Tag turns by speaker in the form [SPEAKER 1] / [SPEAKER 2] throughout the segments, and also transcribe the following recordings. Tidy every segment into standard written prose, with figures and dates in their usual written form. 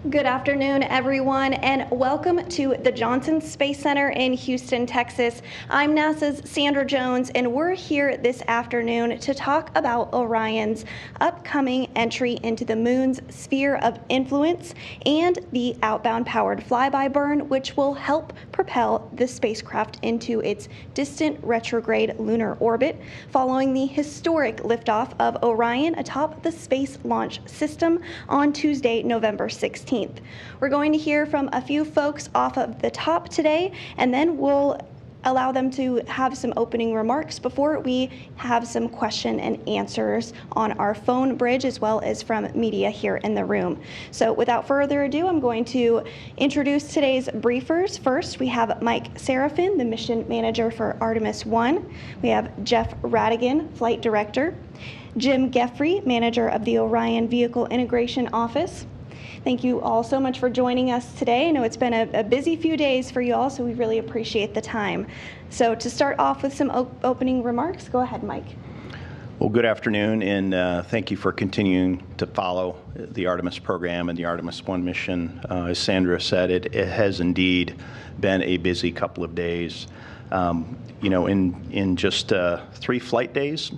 [SPEAKER 1] Good afternoon, everyone, and welcome to the Johnson Space Center in Houston, Texas. I'm NASA's Sandra Jones, and we're here this afternoon to talk about Orion's upcoming entry into the moon's sphere of influence and the outbound powered flyby burn, which will help propel the spacecraft into its distant retrograde lunar orbit following the historic liftoff of Orion atop the Space Launch System on Tuesday, November 16th. We're going to hear from a few folks off of the top today, and then we'll allow them to have some opening remarks before we have some question and answers on our phone bridge, as well as from media here in the room. So without further ado, I'm going to introduce today's briefers. First, we have Mike Serafin, the mission manager for Artemis 1. We have Jeff Radigan, flight director. Jim Geffrey, manager of the Orion Vehicle Integration Office. Thank you all so much for joining us today. I know it's been a busy few days for you all, so we really appreciate the time. So to start off with some opening remarks, go ahead, Mike.
[SPEAKER 2] Well, good afternoon, and thank you for continuing to follow the Artemis program and the Artemis 1 mission. As Sandra said, it has indeed been a busy couple of days. In just 3 flight days,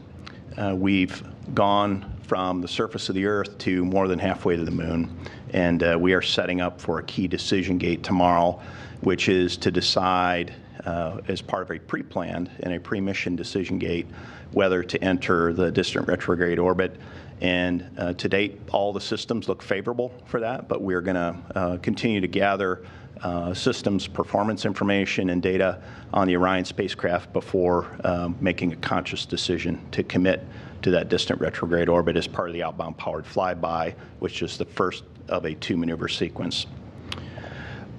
[SPEAKER 2] we've gone from the surface of the Earth to more than halfway to the moon. And we are setting up for a key decision gate tomorrow, which is to decide, as part of a pre-planned and a pre-mission decision gate, whether to enter the distant retrograde orbit. And to date, all the systems look favorable for that, but we're going to continue to gather systems performance information and data on the Orion spacecraft before making a conscious decision to commit to that distant retrograde orbit as part of the outbound powered flyby, which is the first of a 2-maneuver sequence.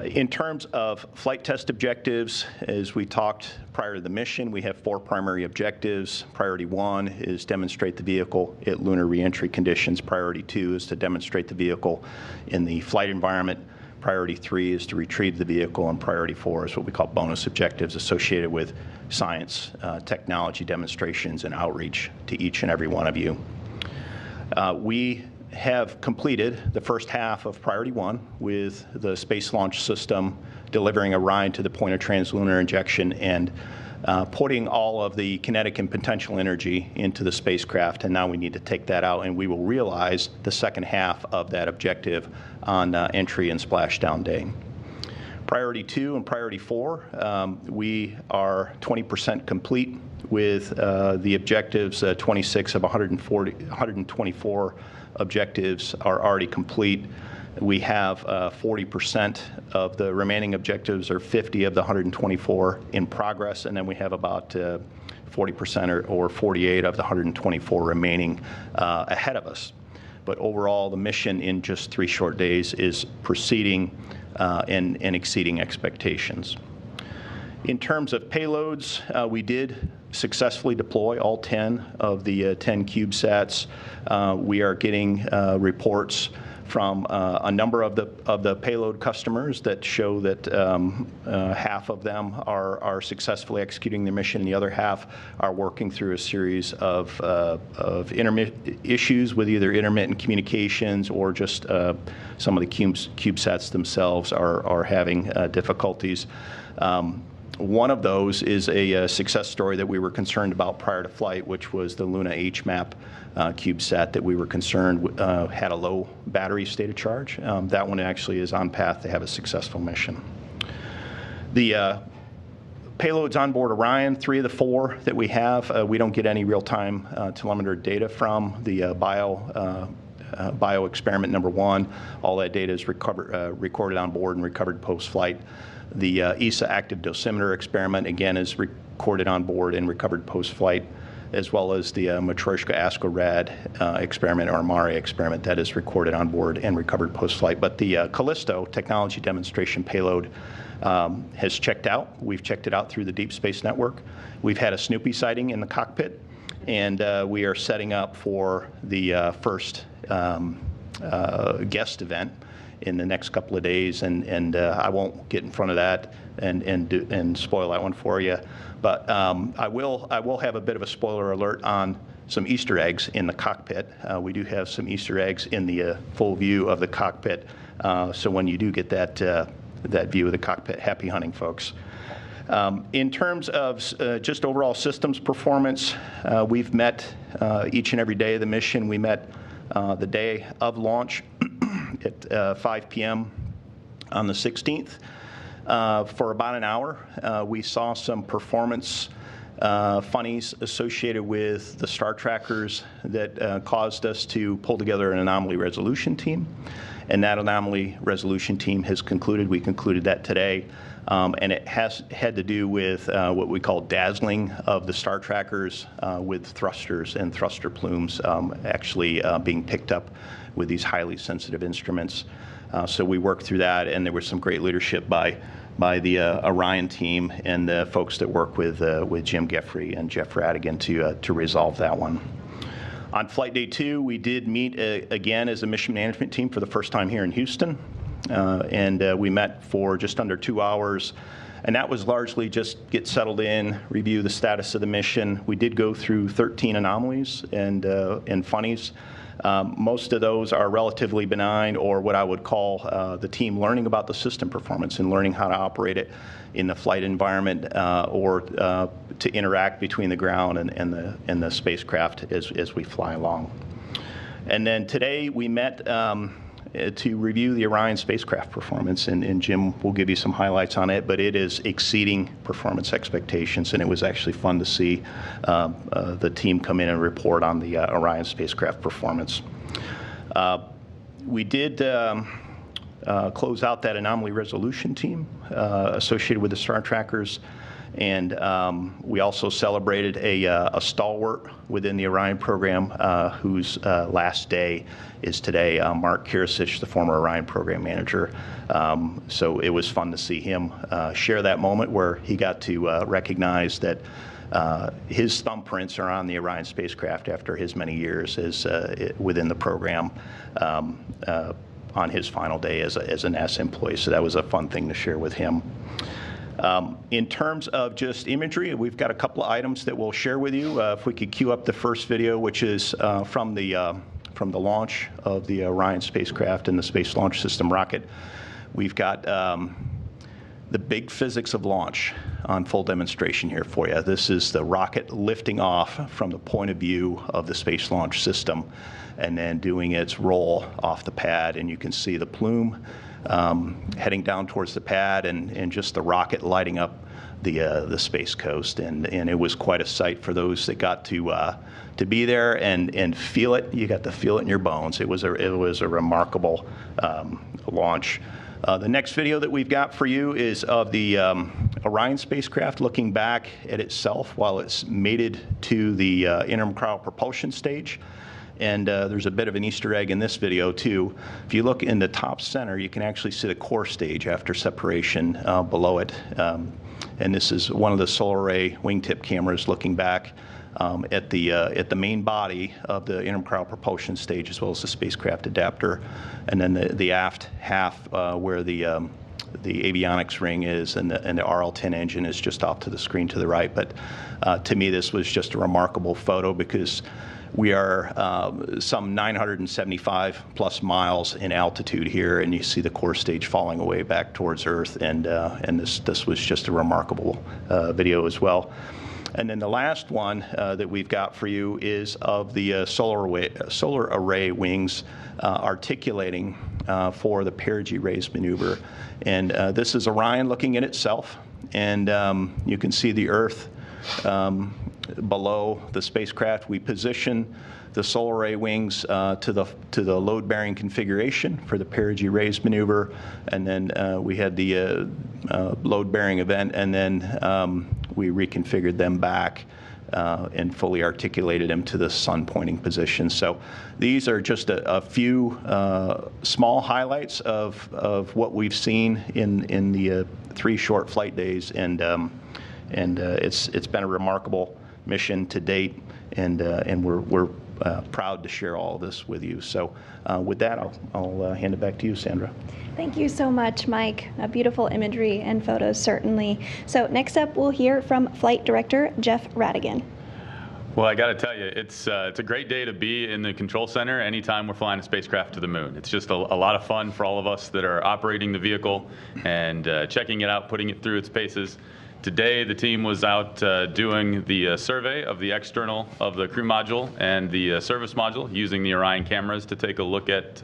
[SPEAKER 2] In terms of flight test objectives, as we talked prior to the mission, we have 4 primary objectives. Priority 1 is demonstrate the vehicle at lunar reentry conditions. Priority 2 is to demonstrate the vehicle in the flight environment. Priority 3 is to retrieve the vehicle, and priority 4 is what we call bonus objectives associated with science, technology demonstrations, and outreach to each and every one of you. We have completed the first half of priority 1 with the Space Launch System delivering Orion to the point of translunar injection and putting all of the kinetic and potential energy into the spacecraft, and now we need to take that out, and we will realize the second half of that objective on entry and splashdown day. Priority 2 and priority 4, we are 20% complete with the objectives. 26 of 124 objectives are already complete. We have 40% of the remaining objectives, or 50 of the 124 in progress, and then we have about 40% or 48 of the 124 remaining ahead of us. But overall, the mission in just 3 short days is proceeding and exceeding expectations. In terms of payloads, we did successfully deploy all 10 of the 10 CubeSats. We are getting reports from a number of the payload customers that show that half of them are successfully executing their mission, and the other half are working through a series of issues with either intermittent communications or just some of the CubeSats themselves are having difficulties. One of those is a success story that we were concerned about prior to flight, which was the Luna HMAP CubeSat that we were concerned had a low battery state of charge. That one actually is on path to have a successful mission. The payloads on board Orion, 3 of the 4 that we have, we don't get any real-time telemetry data from. The bio experiment number 1, all that data is recorded on board and recovered post-flight. The ESA active dosimeter experiment, again, is recorded on board and recovered post-flight, as well as the Matryoshka ASCO-RAD experiment, or MARE experiment, that is recorded on board and recovered post-flight. But the Callisto technology demonstration payload has checked out. We've checked it out through the Deep Space Network. We've had a Snoopy sighting in the cockpit, and we are setting up for the first guest event in the next couple of days, and I won't get in front of that and spoil that one for you. But I will have a bit of a spoiler alert on some Easter eggs in the cockpit. We do have some Easter eggs in the full view of the cockpit So when you do get that view of the cockpit, happy hunting, folks. In terms of just overall systems performance, we've met each and every day of the mission. We met the day of launch at 5 p.m. on the 16th. For about an hour, we saw some performance funnies associated with the star trackers that caused us to pull together an anomaly resolution team. And that anomaly resolution team has concluded. We concluded that today. And it had to do with what we call dazzling of the star trackers with thrusters and thruster plumes actually being picked up with these highly sensitive instruments. So we worked through that, and there was some great leadership by the Orion team and the folks that work with Jim Geffrey and Jeff Radigan to resolve that one. On Flight Day 2, we did meet again as a mission management team for the first time here in Houston. And we met for just under 2 hours, and that was largely just get settled in, review the status of the mission. We did go through 13 anomalies and funnies. Most of those are relatively benign, or what I would call the team learning about the system performance and learning how to operate it in the flight environment or to interact between the ground and the spacecraft as we fly along. And then today we met to review the Orion spacecraft performance, and Jim will give you some highlights on it, but it is exceeding performance expectations, and it was actually fun to see the team come in and report on the Orion spacecraft performance. We did close out that anomaly resolution team associated with the star trackers, and we also celebrated a stalwart within the Orion program whose last day is today, Mark Kirisich, the former Orion program manager. So it was fun to see him share that moment where he got to recognize that his thumbprints are on the Orion spacecraft after his many years within the program on his final day as a NASA employee. So that was a fun thing to share with him. In terms of just imagery, we've got a couple of items that we'll share with you. If we could cue up the first video, which is from the launch of the Orion spacecraft and the Space Launch System rocket. We've got the big physics of launch on full demonstration here for you. This is the rocket lifting off from the point of view of the Space Launch System and then doing its roll off the pad, and you can see the plume heading down towards the pad and just the rocket lighting up the Space Coast, and it was quite a sight for those that got to be there and feel it. You got to feel it in your bones. It was a remarkable launch. The next video that we've got for you is of the Orion spacecraft looking back at itself while it's mated to the interim cryo propulsion stage. And there's a bit of an Easter egg in this video, too. If you look in the top center, you can actually see the core stage after separation below it. And this is one of the solar array wingtip cameras looking back at the main body of the interim cryo propulsion stage, as well as the spacecraft adapter. And then the aft half where the avionics ring is and the RL-10 engine is just off to the screen to the right. But to me, this was just a remarkable photo because we are some 975 plus miles in altitude here, and you see the core stage falling away back towards Earth, and this was just a remarkable video as well. And then the last one that we've got for you is of the solar array wings articulating for the perigee raise maneuver. And this is Orion looking at itself, and you can see the Earth below the spacecraft. We position the solar array wings to the load-bearing configuration for the perigee raise maneuver, and then we had the load-bearing event, and then we reconfigured them back and fully articulated them to the sun-pointing position. So these are just a few small highlights of what we've seen in the 3 short flight days, and it's been a remarkable mission to date, and we're proud to share all of this with you. So with that, I'll hand it back to you, Sandra.
[SPEAKER 1] Thank you so much, Mike. Beautiful imagery and photos, certainly. So next up, we'll hear from Flight Director Jeff Radigan.
[SPEAKER 3] Well, I got to tell you, it's a great day to be in the control center anytime we're flying a spacecraft to the moon. It's just a lot of fun for all of us that are operating the vehicle and checking it out, putting it through its paces. Today, the team was out doing the survey of the external of the crew module and the service module using the Orion cameras to take a look at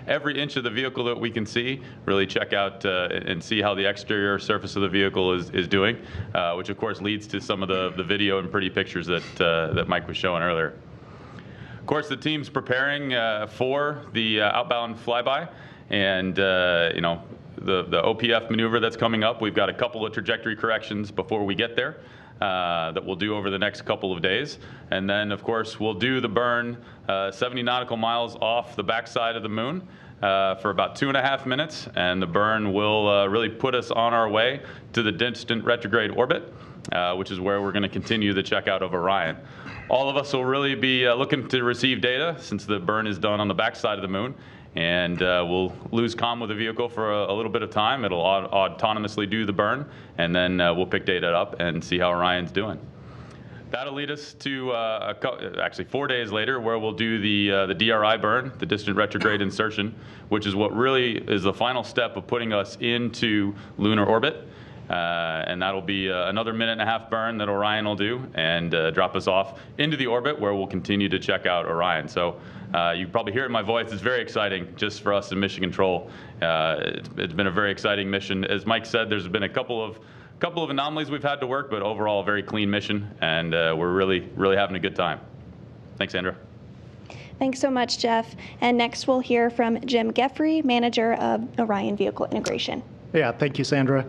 [SPEAKER 3] every inch of the vehicle that we can see, really check out and see how the exterior surface of the vehicle is doing, which of course leads to some of the video and pretty pictures that Mike was showing earlier. Of course, the team's preparing for the outbound flyby, and you know, the OPF maneuver that's coming up. We've got a couple of trajectory corrections before we get there that we'll do over the next couple of days. And then, of course, we'll do the burn 70 nautical miles off the backside of the moon for about 2.5 minutes. And the burn will really put us on our way to the distant retrograde orbit, which is where we're going to continue the checkout of Orion. All of us will really be looking to receive data since the burn is done on the backside of the moon. And we'll lose comm with the vehicle for a little bit of time. It'll autonomously do the burn, and then we'll pick data up and see how Orion's doing. That'll lead us to actually 4 days later, where we'll do the DRI burn, the distant retrograde insertion, which is what really is the final step of putting us into lunar orbit. And that'll be another 1.5 minute burn that Orion will do and drop us off into the orbit, where we'll continue to check out Orion. So you probably hear it in my voice. It's very exciting just for us in Mission Control. It's been a very exciting mission. As Mike said, there's been a couple of anomalies we've had to work, but overall a very clean mission, and we're really having a good time. Thanks, Sandra.
[SPEAKER 1] Thanks so much, Jeff. And next we'll hear from Jim Geffrey, manager of Orion Vehicle Integration.
[SPEAKER 4] Yeah, thank you, Sandra.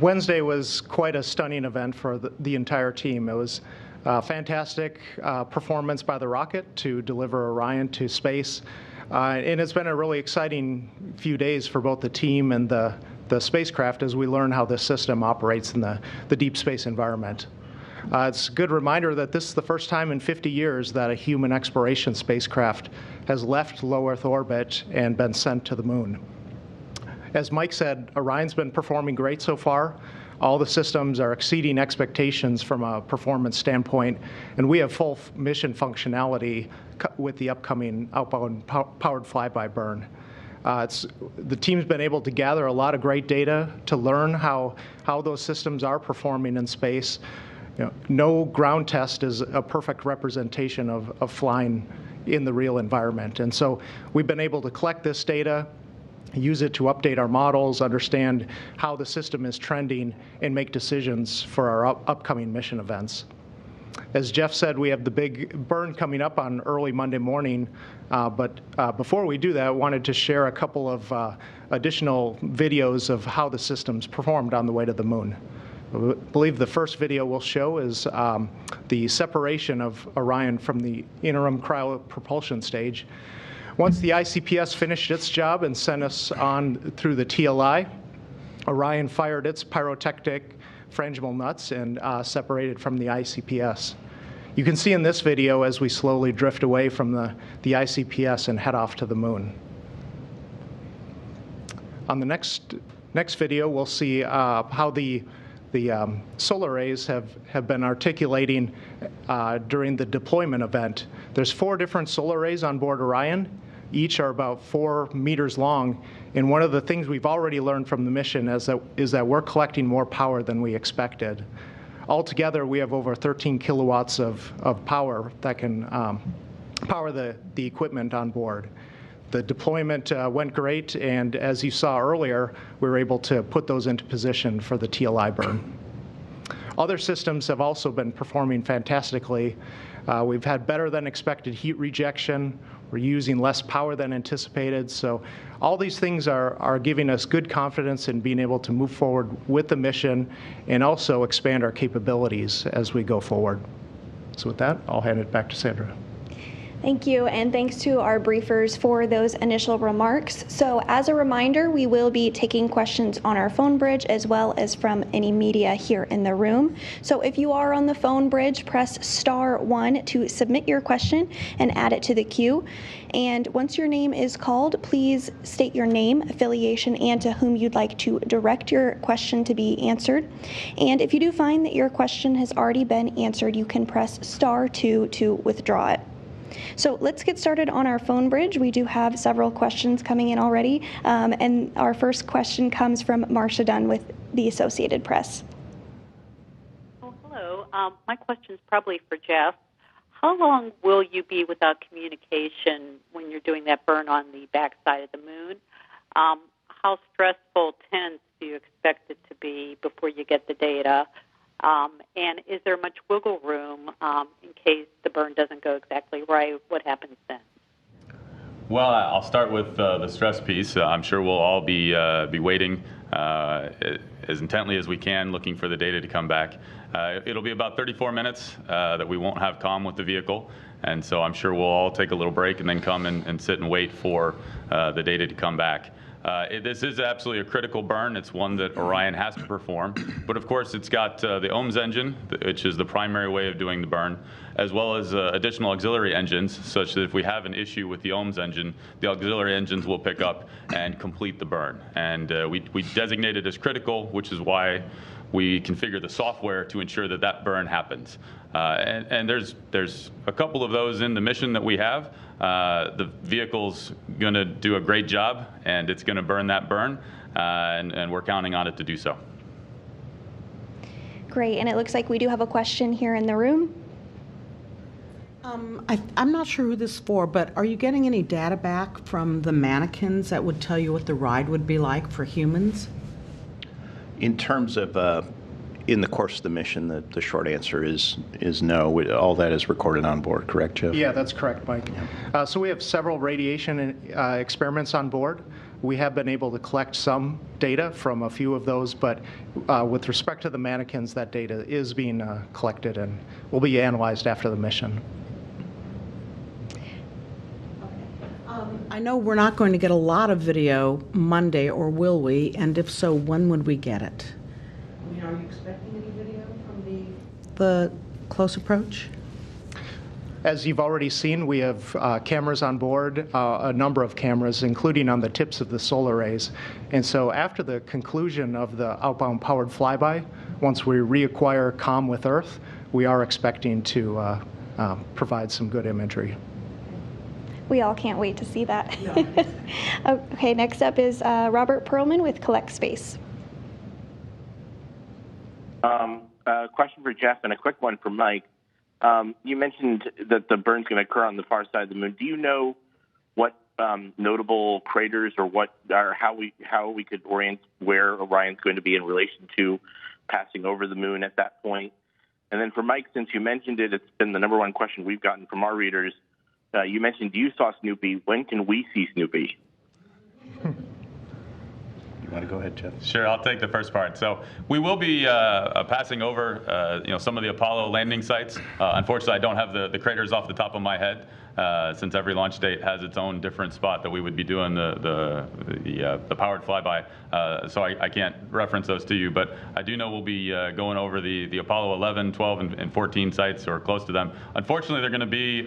[SPEAKER 4] Wednesday was quite a stunning event for the entire team. It was a fantastic performance by the rocket to deliver Orion to space. And it's been a really exciting few days for both the team and the spacecraft as we learn how this system operates in the deep space environment. It's a good reminder that this is the first time in 50 years that a human exploration spacecraft has left low Earth orbit and been sent to the moon. As Mike said, Orion's been performing great so far. All the systems are exceeding expectations from a performance standpoint, and we have full mission functionality with the upcoming outbound powered flyby burn. The team's been able to gather a lot of great data to learn how those systems are performing in space. You know, no ground test is a perfect representation of flying in the real environment, and so we've been able to collect this data, use it to update our models, understand how the system is trending, and make decisions for our upcoming mission events. As Jeff said, we have the big burn coming up on early Monday morning, but before we do that, I wanted to share a couple of additional videos of how the system's performed on the way to the moon. I believe the first video we'll show is the separation of Orion from the interim cryopropulsion stage. Once the ICPS finished its job and sent us on through the TLI, Orion fired its pyrotechnic frangible nuts and separated from the ICPS. You can see in this video as we slowly drift away from the ICPS and head off to the moon. On the next video, we'll see how the solar arrays have been articulating during the deployment event. There's 4 different solar arrays on board Orion. Each are about 4 meters long, and one of the things we've already learned from the mission is that we're collecting more power than we expected. Altogether, we have over 13 kilowatts of power that can power the equipment on board. The deployment went great, and as you saw earlier, we were able to put those into position for the TLI burn. Other systems have also been performing fantastically. We've had better than expected heat rejection. We're using less power than anticipated. So all these things are giving us good confidence in being able to move forward with the mission and also expand our capabilities as we go forward. So with that, I'll hand it back to Sandra.
[SPEAKER 1] Thank you, and thanks to our briefers for those initial remarks. So as a reminder, we will be taking questions on our phone bridge as well as from any media here in the room. So if you are on the phone bridge, press *1 to submit your question and add it to the queue. And once your name is called, please state your name, affiliation, and to whom you'd like to direct your question to be answered. And if you do find that your question has already been answered, you can press *2 to withdraw it. So let's get started on our phone bridge. We do have several questions coming in already. And our first question comes from Marcia Dunn with the Associated Press.
[SPEAKER 5] Oh, hello. My question is probably for Jeff. How long will you be without communication when you're doing that burn on the backside of the moon? How stressful, tense do you expect it to be before you get the data? And is there much wiggle room in case the burn doesn't go exactly right? What happens then?
[SPEAKER 3] Well, I'll start with the stress piece. I'm sure we'll all be waiting as intently as we can, looking for the data to come back. It'll be about 34 minutes that we won't have comm with the vehicle, and so I'm sure we'll all take a little break and then come and sit and wait for the data to come back. This is absolutely a critical burn. It's one that Orion has to perform. But of course, it's got the OMS engine, which is the primary way of doing the burn, as well as additional auxiliary engines, such that if we have an issue with the OMS engine, the auxiliary engines will pick up and complete the burn. And we designate it as critical, which is why we configure the software to ensure that that burn happens. And there's a couple of those in the mission that we have. The vehicle's going to do a great job, and it's going to burn that burn, and we're counting on it to do so.
[SPEAKER 1] Great, and it looks like we do have a question here in the room.
[SPEAKER 6] I'm not sure who this is for, but are you getting any data back from the mannequins that would tell you what the ride would be like for humans?
[SPEAKER 2] In terms of in the course of the mission, the short answer is no. All that is recorded on board, correct, Jeff?
[SPEAKER 4] Yeah, that's correct, Mike. So we have several radiation experiments on board. We have been able to collect some data from a few of those, but with respect to the mannequins, that data is being collected and will be analyzed after the mission.
[SPEAKER 6] I know we're not going to get a lot of video Monday, or will we? And if so, when would we get it? I mean, are you expecting any video from the close approach?
[SPEAKER 4] As you've already seen, we have cameras on board, a number of cameras, including on the tips of the solar arrays. And so after the conclusion of the outbound powered flyby, once we reacquire comm with Earth, we are expecting to provide some good imagery.
[SPEAKER 1] We all can't wait to see that. Okay, next up is Robert Perlman with Collect Space.
[SPEAKER 7] A question for Jeff and a quick one for Mike. You mentioned that the burn's going to occur on the far side of the moon. Do you know what notable craters or how we could orient where Orion's going to be in relation to passing over the moon at that point? And then for Mike, since you mentioned it, it's been the number one question we've gotten from our readers. You mentioned you saw Snoopy. When can we see Snoopy?
[SPEAKER 2] You want to go ahead, Jeff?
[SPEAKER 3] Sure, I'll take the first part. So we will be passing over, some of the Apollo landing sites. Unfortunately, I don't have the craters off the top of my head, since every launch date has its own different spot that we would be doing the powered flyby. So I can't reference those to you, but I do know we'll be going over the Apollo 11, 12, and 14 sites, or close to them. Unfortunately, they're going to be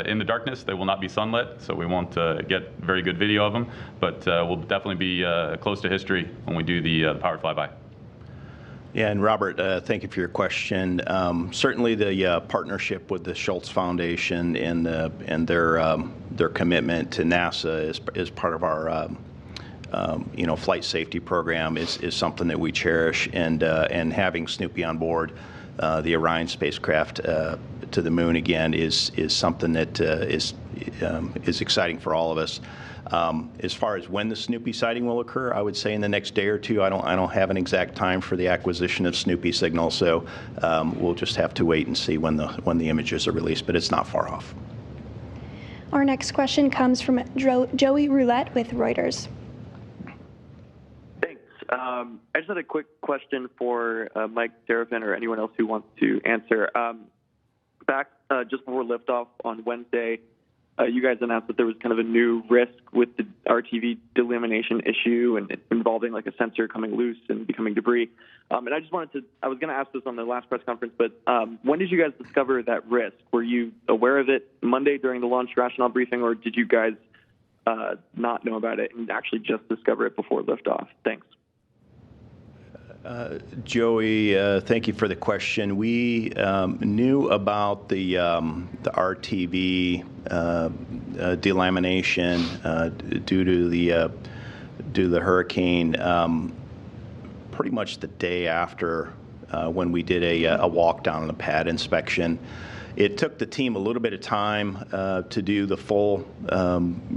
[SPEAKER 3] in the darkness. They will not be sunlit, so we won't get very good video of them, but we'll definitely be close to history when we do the powered flyby.
[SPEAKER 2] Yeah, and Robert, thank you for your question. Certainly, the partnership with the Schultz Foundation and their commitment to NASA is part of our flight safety program is something that we cherish, and having Snoopy on board the Orion spacecraft to the moon again is something that is exciting for all of us. As far as when the Snoopy sighting will occur, I would say in the next day or two. I don't have an exact time for the acquisition of Snoopy signal, so we'll just have to wait and see when the images are released, but it's not far off.
[SPEAKER 1] Our next question comes from Joey Roulette with Reuters.
[SPEAKER 8] Thanks. I just had a quick question for Mike Serafin or anyone else who wants to answer. Back just before liftoff on Wednesday, you guys announced that there was kind of a new risk with the RTV delamination issue and involving like a sensor coming loose and becoming debris. And I was going to ask this on the last press conference, but when did you guys discover that risk? Were you aware of it Monday during the launch rationale briefing, or did you guys not know about it and actually just discover it before liftoff? Thanks.
[SPEAKER 2] Joey, thank you for the question. We knew about the RTV delamination due to the hurricane pretty much the day after when we did a walk down on the pad inspection. It took the team a little bit of time to do the full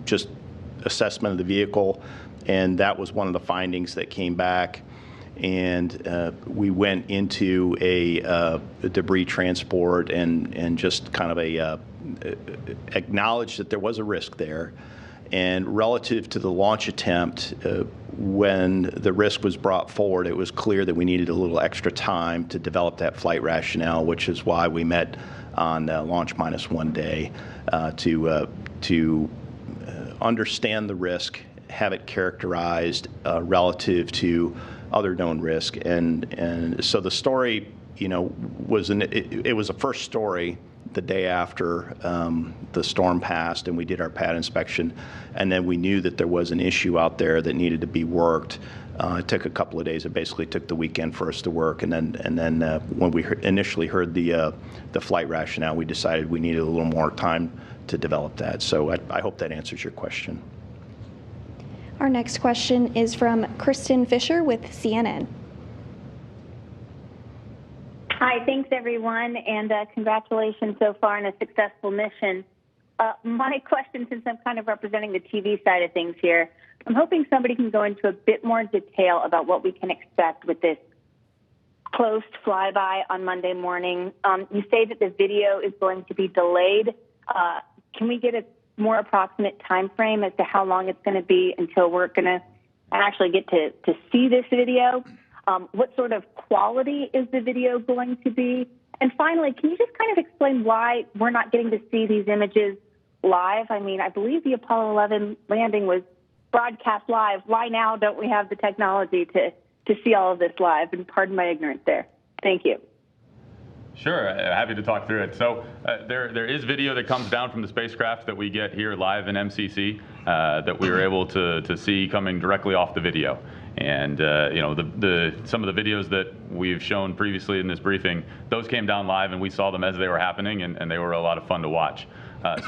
[SPEAKER 2] just assessment of the vehicle, and that was one of the findings that came back. And we went into a debris transport and just kind of acknowledged that there was a risk there. And relative to the launch attempt, when the risk was brought forward, it was clear that we needed a little extra time to develop that flight rationale, which is why we met on launch minus 1 day to understand the risk, have it characterized relative to other known risk, and so the story, was it was a first story the day after the storm passed, and we did our pad inspection, and then we knew that there was an issue out there that needed to be worked. It took a couple of days. It basically took the weekend for us to work, and then when we initially heard the flight rationale, we decided we needed a little more time to develop that. So I hope that answers your question.
[SPEAKER 1] Our next question is from Kristen Fisher with CNN.
[SPEAKER 9] Hi, thanks everyone, and congratulations so far on a successful mission. My question, since I'm kind of representing the TV side of things here, I'm hoping somebody can go into a bit more detail about what we can expect with this close flyby on Monday morning. You say that the video is going to be delayed. Can we get a more approximate time frame as to how long it's going to be until we're going to actually get to see this video? What sort of quality is the video going to be? And finally, can you just kind of explain why we're not getting to see these images live? I mean, I believe the Apollo 11 landing was broadcast live. Why now don't we have the technology to see all of this live? And pardon my ignorance there. Thank you.
[SPEAKER 3] Sure, happy to talk through it. So there is video that comes down from the spacecraft that we get here live in MCC that we were able to see coming directly off the video. And some of the videos that we've shown previously in this briefing, those came down live and we saw them as they were happening, and they were a lot of fun to watch.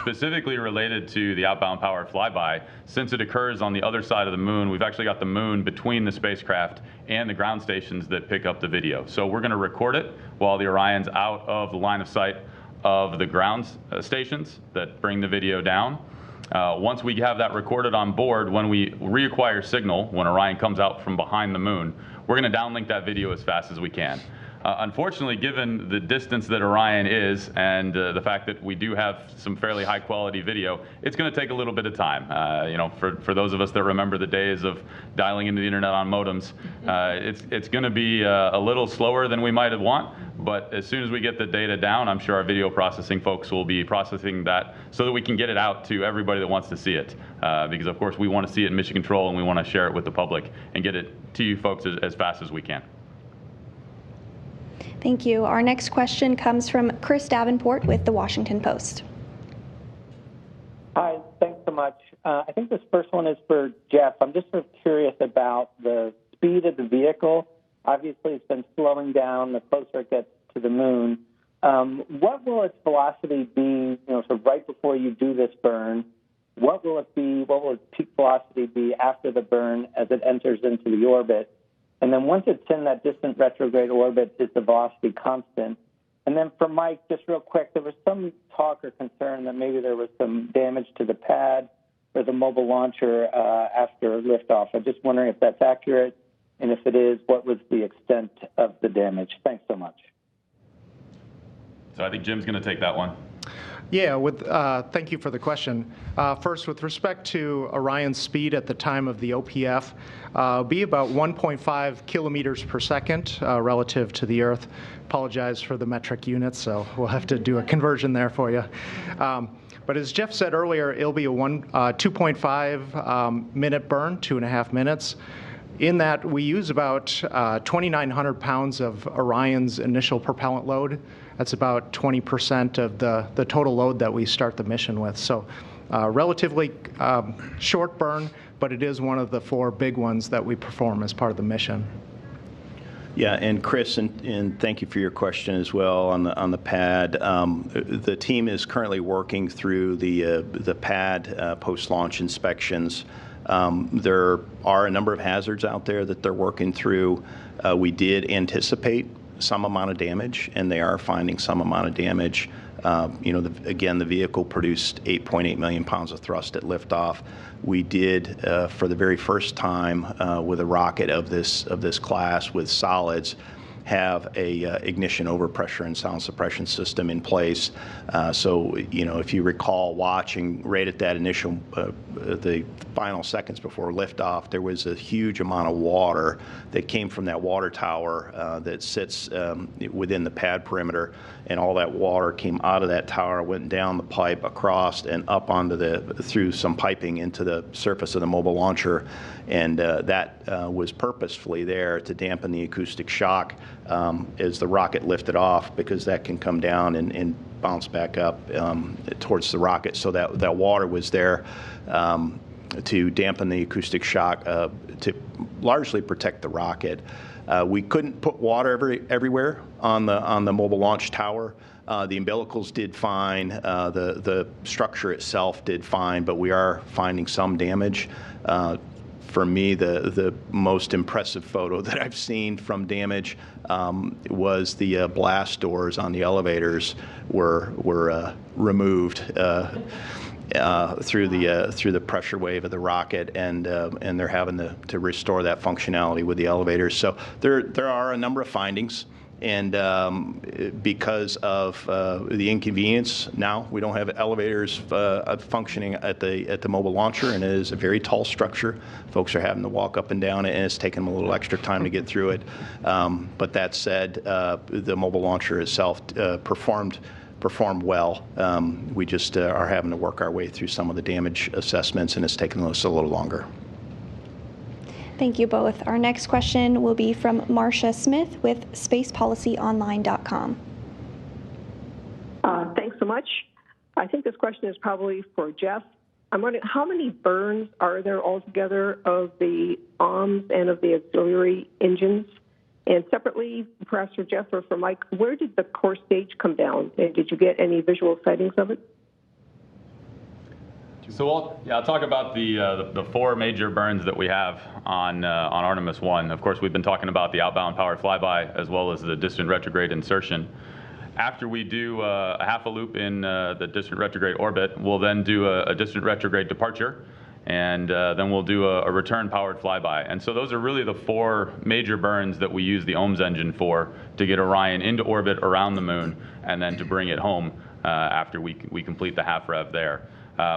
[SPEAKER 3] Specifically related to the outbound powered flyby, since it occurs on the other side of the moon, we've actually got the moon between the spacecraft and the ground stations that pick up the video. So we're going to record it while the Orion's out of the line of sight of the ground stations that bring the video down. Once we have that recorded on board, when we reacquire signal, when Orion comes out from behind the moon, we're going to downlink that video as fast as we can. Unfortunately, given the distance that Orion is and the fact that we do have some fairly high quality video, it's going to take a little bit of time. For those of us that remember the days of dialing into the internet on modems, it's going to be a little slower than we might have want. But as soon as we get the data down, I'm sure our video processing folks will be processing that so that we can get it out to everybody that wants to see it. Because of course we want to see it in mission control and we want to share it with the public and get it to you folks as fast as we can.
[SPEAKER 1] Thank you. Our next question comes from Chris Davenport with The Washington Post.
[SPEAKER 10] Hi, thanks so much. I think this first one is for Jeff. I'm just sort of curious about the speed of the vehicle. Obviously, it's been slowing down the closer it gets to the moon. What will its velocity be, sort of right before you do this burn? What will it be? What will its peak velocity be after the burn as it enters into the orbit? And then once it's in that distant retrograde orbit, is the velocity constant? And then for Mike, just real quick, there was some talk or concern that maybe there was some damage to the pad or the mobile launcher after liftoff. I'm just wondering if that's accurate, and if it is, what was the extent of the damage? Thanks so much.
[SPEAKER 3] So I think Jim's going to take that one.
[SPEAKER 4] Yeah, thank you for the question. First, with respect to Orion's speed at the time of the OPF, be about 1.5 kilometers per second relative to the Earth. Apologize for the metric units, so we'll have to do a conversion there for you. But But as Jeff said earlier, it'll be a 2.5 minute burn, 2.5 minutes. In that, we use about 2,900 pounds of Orion's initial propellant load. That's about 20% of the total load that we start the mission with. So relatively short burn, but it is one of the 4 big ones that we perform as part of the mission.
[SPEAKER 2] Yeah, and Chris, and thank you for your question as well on the pad. The team is currently working through the pad post-launch inspections. There are a number of hazards out there that they're working through. We did anticipate some amount of damage, and they are finding some amount of damage. Again, the vehicle produced 8.8 million pounds of thrust at liftoff. We did, for the very first time with a rocket of this class with solids, have a ignition overpressure and sound suppression system in place. So, if you recall watching right at that initial, the final seconds before liftoff, there was a huge amount of water that came from that water tower that sits within the pad perimeter, and all that water came out of that tower, went down the pipe, across, and up through some piping into the surface of the mobile launcher, and that was purposefully there to dampen the acoustic shock as the rocket lifted off, because that can come down and bounce back up towards the rocket. So that water was there to dampen the acoustic shock, to largely protect the rocket. We couldn't put water everywhere on the mobile launch tower. The umbilicals did fine. The structure itself did fine, but we are finding some damage. For me, the most impressive photo that I've seen from damage was the blast doors on the elevators were removed through the pressure wave of the rocket, and they're having to restore that functionality with the elevators. So there are a number of findings. And because of the inconvenience, now we don't have elevators functioning at the mobile launcher, and it is a very tall structure. Folks are having to walk up and down it, and it's taken them a little extra time to get through it. But that said, the mobile launcher itself performed well. We just are having to work our way through some of the damage assessments, and it's taken us a little longer.
[SPEAKER 1] Thank you both. Our next question will be from Marcia Smith with spacepolicyonline.com.
[SPEAKER 11] Thanks so much. I think this question is probably for Jeff. I'm wondering, how many burns are there altogether of the arms and of the auxiliary engines? And separately, perhaps for Jeff or for Mike, where did the core stage come down? And did you get any visual sightings of it?
[SPEAKER 3] So I'll talk about the 4 major burns that we have on Artemis 1. Of course, we've been talking about the outbound powered flyby as well as the distant retrograde insertion. After we do a half a loop in the distant retrograde orbit, we'll then do a distant retrograde departure, and then we'll do a return powered flyby. And so those are really the 4 major burns that we use the OMS engine for, to get Orion into orbit around the moon and then to bring it home after we complete the half rev there.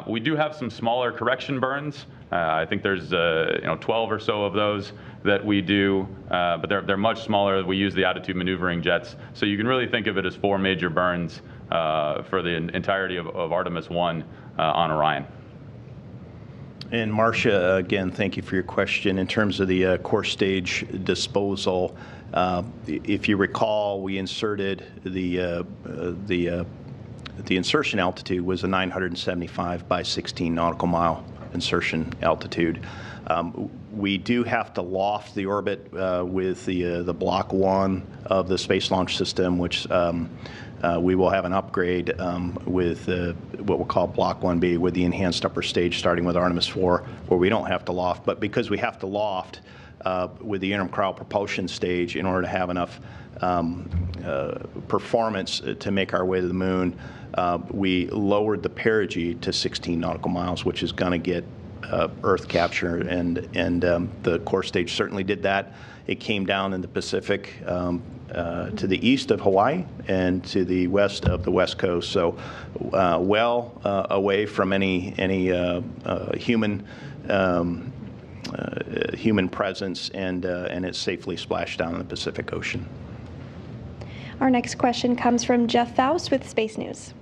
[SPEAKER 3] We do have some smaller correction burns. I think there's 12 or so of those that we do, but they're much smaller. We use the attitude maneuvering jets. So you can really think of it as 4 major burns for the entirety of Artemis 1 on Orion.
[SPEAKER 2] And Marcia, again, thank you for your question. In terms of the core stage disposal, if you recall, we inserted the insertion altitude was a 975 by 16 nautical mile insertion altitude. We do have to loft the orbit with the Block 1 of the Space Launch System, which we will have an upgrade with what we'll call Block 1B with the enhanced upper stage starting with Artemis 4, where we don't have to loft. But because we have to loft with the interim cryo propulsion stage in order to have enough performance to make our way to the moon, we lowered the perigee to 16 nautical miles, which is going to get Earth capture, and the core stage certainly did that. It came down in the Pacific to the east of Hawaii and to the west of the West Coast, so well away from any human presence, and it safely splashed down in the Pacific Ocean.
[SPEAKER 1] Our next question comes from Jeff Faust with Space News.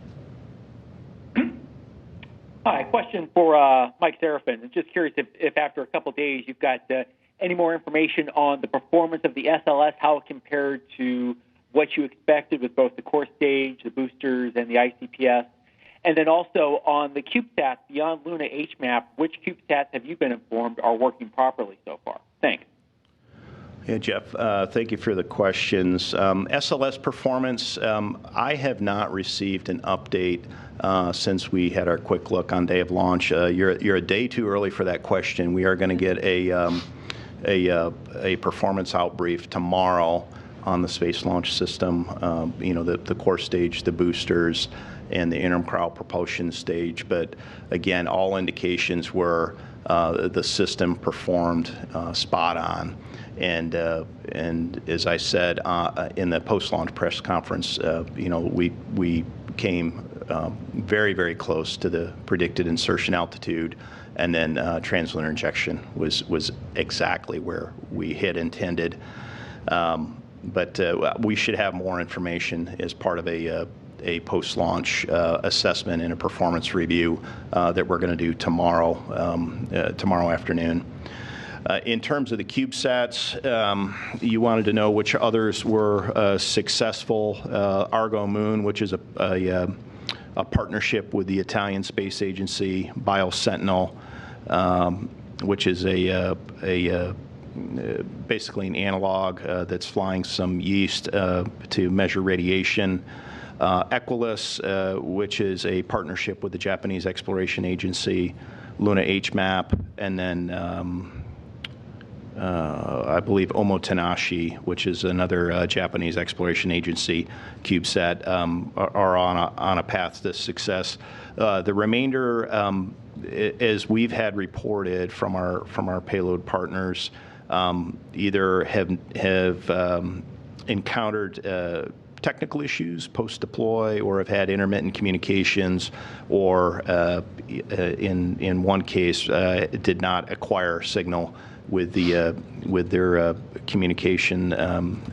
[SPEAKER 12] question for Mike Seraphin. I'm just curious if after a couple of days you've got any more information on the performance of the SLS, how it compared to what you expected with both the core stage, the boosters, and the ICPS. And then also on the CubeSats beyond Luna HMAP, which CubeSats have you been informed are working properly so far? Thanks.
[SPEAKER 2] Yeah, Jeff, thank you for the questions. SLS performance, I have not received an update since we had our quick look on day of launch. You're a day too early for that question. We are going to get a performance outbrief tomorrow on the Space Launch System, the core stage, the boosters, and the interim cryo propulsion stage. But again, all indications were the system performed spot on. And as I said in the post-launch press conference, we came very, very close to the predicted insertion altitude, and then translunar injection was exactly where we had intended. But we should have more information as part of a post-launch assessment and a performance review that we're going to do tomorrow afternoon. In terms of the CubeSats, you wanted to know which others were successful. Argo Moon, which is a partnership with the Italian Space Agency, BioSentinel, which is basically an analog that's flying some yeast to measure radiation. Equilus, which is a partnership with the Japanese Exploration Agency, Luna HMAP, and then I believe Omotenashi, which is another Japanese Exploration Agency CubeSat, are on a path to success. The remainder, as we've had reported from our payload partners, either have encountered technical issues post-deploy, or have had intermittent communications, or in one case did not acquire signal with their communication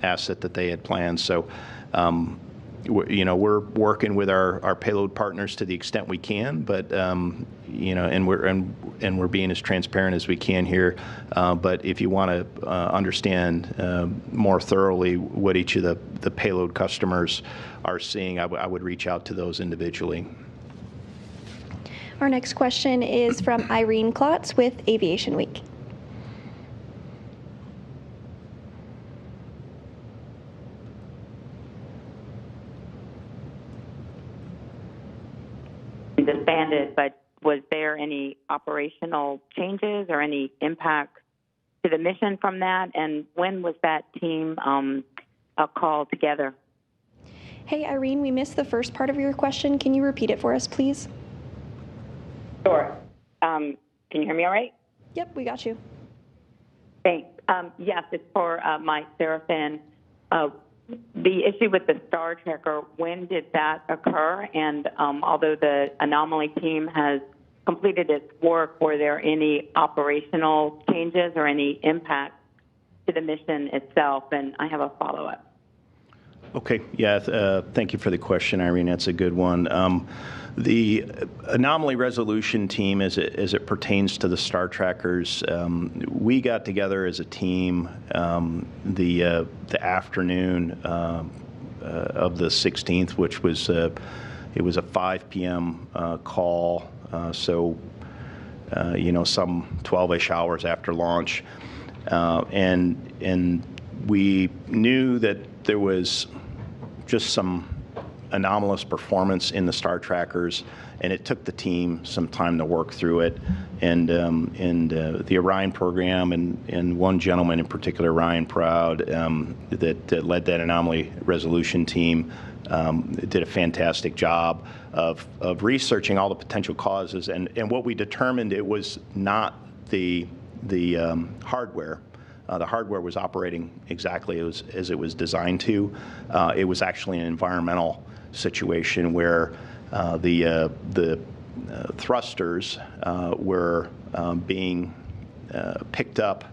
[SPEAKER 2] asset that they had planned. So, we're working with our payload partners to the extent we can, but and we're being as transparent as we can here. But if you want to understand more thoroughly what each of the payload customers are seeing, I would reach out to those individually.
[SPEAKER 1] Our next question is from Irene Klotz with Aviation Week.
[SPEAKER 13] Disbanded, but was there any operational changes or any impact to the mission from that? And when was that team called together?
[SPEAKER 1] Hey, Irene, we missed the first part of your question. Can you repeat it for us, please?
[SPEAKER 13] Sure. Can you hear me all right?
[SPEAKER 1] Yep, we got you.
[SPEAKER 13] Thanks. Yes, it's for Mike Seraphin. The issue with the Star Tracker, when did that occur? And although the anomaly team has completed its work, were there any operational changes or any impact to the mission itself? And I have a follow-up.
[SPEAKER 2] Okay. Yeah. Thank you for the question, Irene. That's a good one. The anomaly resolution team, as it pertains to the Star Trackers, we got together as a team the afternoon of the 16th, which was it was a 5 p.m. call, so some 12-ish hours after launch, and we knew that there was just some anomalous performance in the Star Trackers, and it took the team some time to work through it. And the Orion program and one gentleman in particular, Ryan Proud, that led that anomaly resolution team, did a fantastic job of researching all the potential causes. And what we determined, it was not the hardware. The hardware was operating exactly as it was designed to. It was actually an environmental situation where the thrusters were being picked up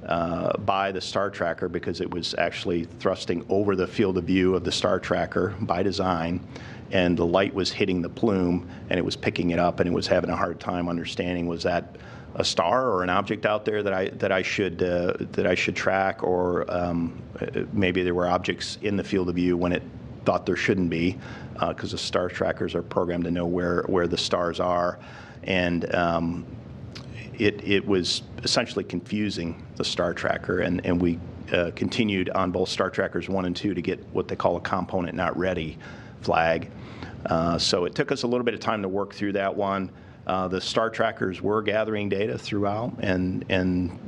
[SPEAKER 2] by the star tracker because it was actually thrusting over the field of view of the star tracker by design, and the light was hitting the plume and it was picking it up, and it was having a hard time understanding, was that a star or an object out there that I should track, or maybe there were objects in the field of view when it thought there shouldn't be, because the star trackers are programmed to know where the stars are, and it was essentially confusing the star tracker, and we continued on both star trackers 1 and 2 to get what they call a component not ready flag. So it took us a little bit of time to work through that one. The star trackers were gathering data throughout, and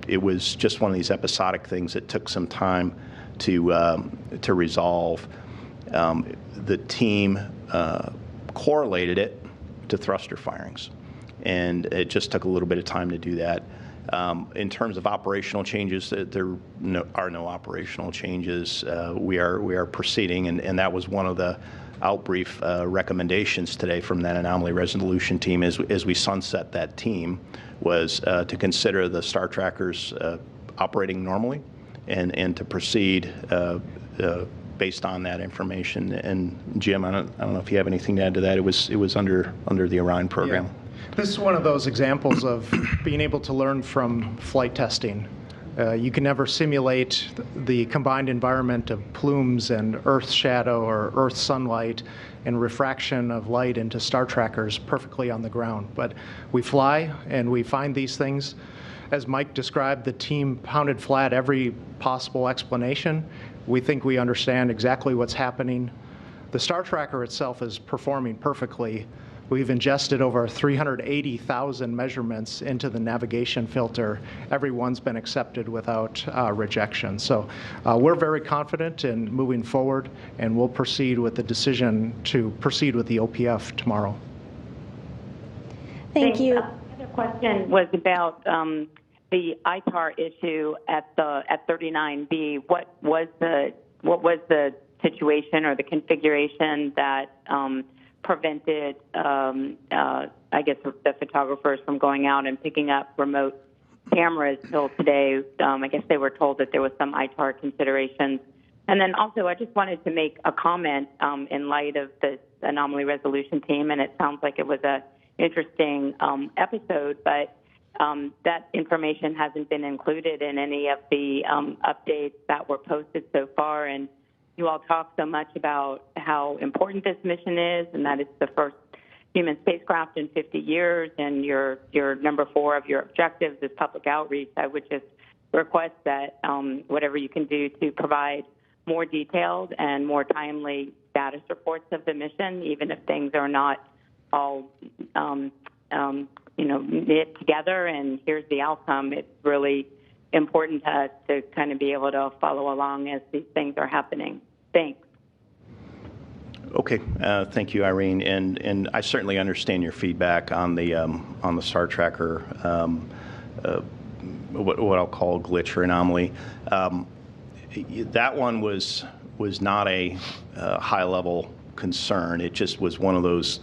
[SPEAKER 2] it was just one of these episodic things that took some time to resolve. The team correlated it to thruster firings, and it just took a little bit of time to do that. In terms of operational changes, there are no operational changes. We are proceeding, and that was one of the outbrief recommendations today from that anomaly resolution team as we sunset that team, was to consider the star trackers operating normally and to proceed based on that information. And Jim, I don't know if you have anything to add to that. It was under the Orion program.
[SPEAKER 4] Yeah. This is one of those examples of being able to learn from flight testing. You can never simulate the combined environment of plumes and Earth shadow or Earth sunlight and refraction of light into star trackers perfectly on the ground. But we fly and we find these things. As Mike described, the team pounded flat every possible explanation. We think we understand exactly what's happening. The star tracker itself is performing perfectly. We've ingested over 380,000 measurements into the navigation filter. Every one's been accepted without rejection. So we're very confident in moving forward, and we'll proceed with the decision to proceed with the OPF tomorrow.
[SPEAKER 1] Thank you.
[SPEAKER 13] The other question was about the ITAR issue at 39B. What was the situation or the configuration that prevented, I guess, the photographers from going out and picking up remote cameras till today? I guess they were told that there was some ITAR considerations. And then also, I just wanted to make a comment in light of the anomaly resolution team, and it sounds like it was an interesting episode, but that information hasn't been included in any of the updates that were posted so far. And you all talk so much about how important this mission is, and that it's the first human spacecraft in 50 years, and your number 4 of your objectives is public outreach. I would just request that whatever you can do to provide more detailed and more timely status reports of the mission, even if things are not all knit together and here's the outcome. It's really important to us to kind of be able to follow along as these things are happening. Thanks.
[SPEAKER 2] Okay, thank you, Irene, and I certainly understand your feedback on the star tracker, what I'll call glitch or anomaly. That one was not a high-level concern. It just was one of those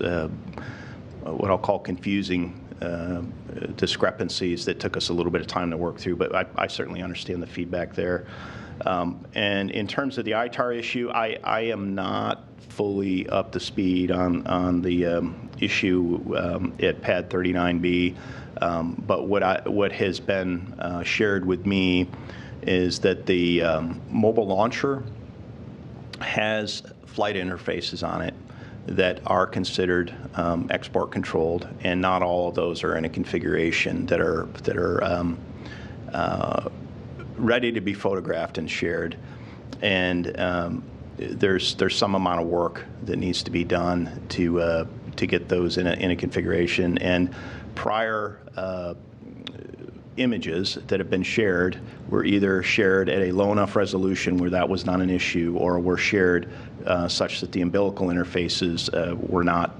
[SPEAKER 2] what I'll call confusing discrepancies that took us a little bit of time to work through. But I certainly understand the feedback there. And in terms of the ITAR issue, I am not fully up to speed on the issue at pad 39B. But what has been shared with me is that the mobile launcher has flight interfaces on it that are considered export controlled, and not all of those are in a configuration that are ready to be photographed and shared. And there's some amount of work that needs to be done to get those in a configuration. And prior images that have been shared were either shared at a low enough resolution where that was not an issue, or were shared such that the umbilical interfaces were not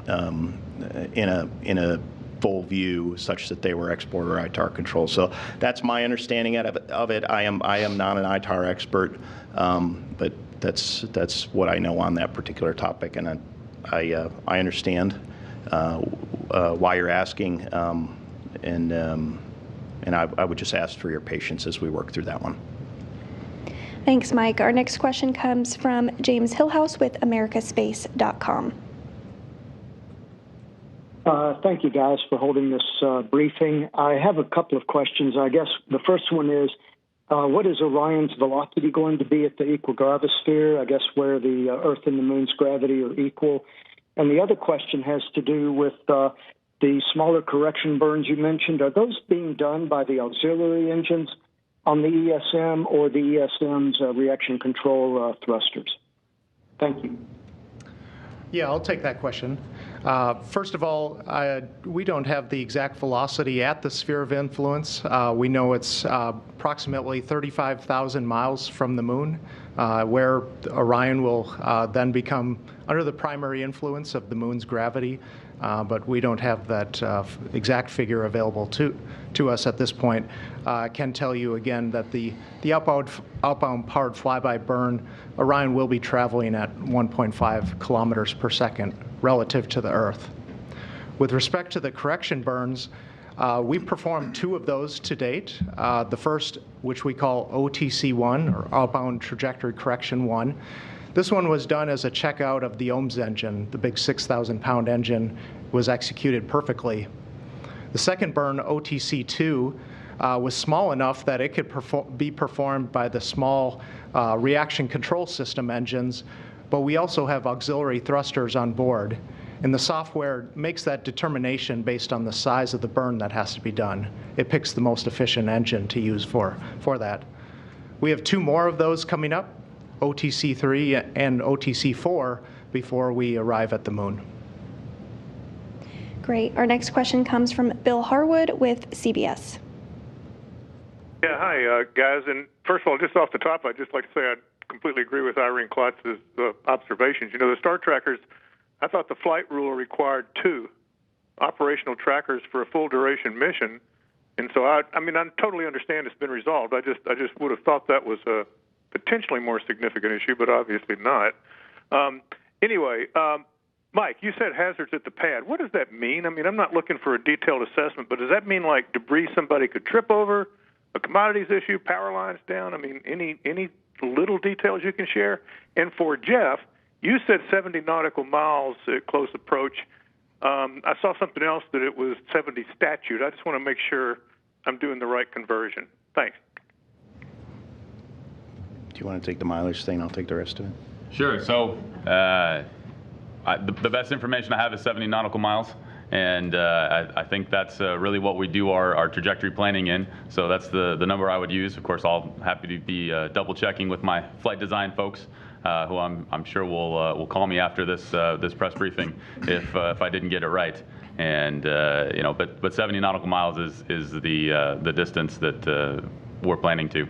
[SPEAKER 2] in a full view, such that they were export or ITAR controlled. So that's my understanding of it. I am not an ITAR expert, but that's what I know on that particular topic, and I understand why you're asking, and And I would just ask for your patience as we work through that one.
[SPEAKER 1] Thanks, Mike. Our next question comes from James Hillhouse with americaspace.com.
[SPEAKER 14] Thank you, guys, for holding this briefing. I have a couple of questions. I guess the first one is, what is Orion's velocity going to be at the equigravisphere, I guess where the Earth and the Moon's gravity are equal? And the other question has to do with the smaller correction burns you mentioned. Are those being done by the auxiliary engines on the ESM or the ESM's reaction control thrusters? Thank you.
[SPEAKER 4] Yeah, I'll take that question. First of all, we don't have the exact velocity at the sphere of influence. We know it's approximately 35,000 miles from the moon, where Orion will then become under the primary influence of the moon's gravity. But we don't have that exact figure available to us at this point. I can tell you again that the outbound powered flyby burn, Orion will be traveling at 1.5 kilometers per second relative to the Earth. With respect to the correction burns, we've performed 2 of those to date. The first, which we call OTC-1, or Outbound Trajectory Correction 1, this one was done as a checkout of the OMS engine. The big 6,000-pound engine was executed perfectly. The second burn, OTC-2, was small enough that it could be performed by the small reaction control system engines, but we also have auxiliary thrusters on board. And the software makes that determination based on the size of the burn that has to be done. It picks the most efficient engine to use for that. We have 2 more of those coming up, OTC-3 and OTC-4, before we arrive at the moon.
[SPEAKER 1] Great. Our next question comes from Bill Harwood with CBS.
[SPEAKER 15] Yeah, hi, guys. And first of all, just off the top, I'd just like to say I completely agree with Irene Klotz's observations. You know, the star trackers, I thought the flight rule required 2 operational trackers for a full duration mission. And so, I totally understand it's been resolved. I just would have thought that was a potentially more significant issue, but obviously not. Anyway, Mike, you said hazards at the pad. What does that mean? I mean, I'm not looking for a detailed assessment, but does that mean like debris somebody could trip over, a commodities issue, power lines down? I mean, any little details you can share? And for Jeff, you said 70 nautical miles at close approach. I saw something else that it was 70 statute. I just want to make sure I'm doing the right conversion. Thanks.
[SPEAKER 2] Do you want to take the mileage thing? I'll take the rest of it.
[SPEAKER 3] Sure. So the best information I have is 70 nautical miles. And I think that's really what we do our trajectory planning in. So that's the number I would use. Of course, I'll happy to be double checking with my flight design folks, who I'm sure will call me after this press briefing if I didn't get it right. And but 70 nautical miles is the distance that we're planning to,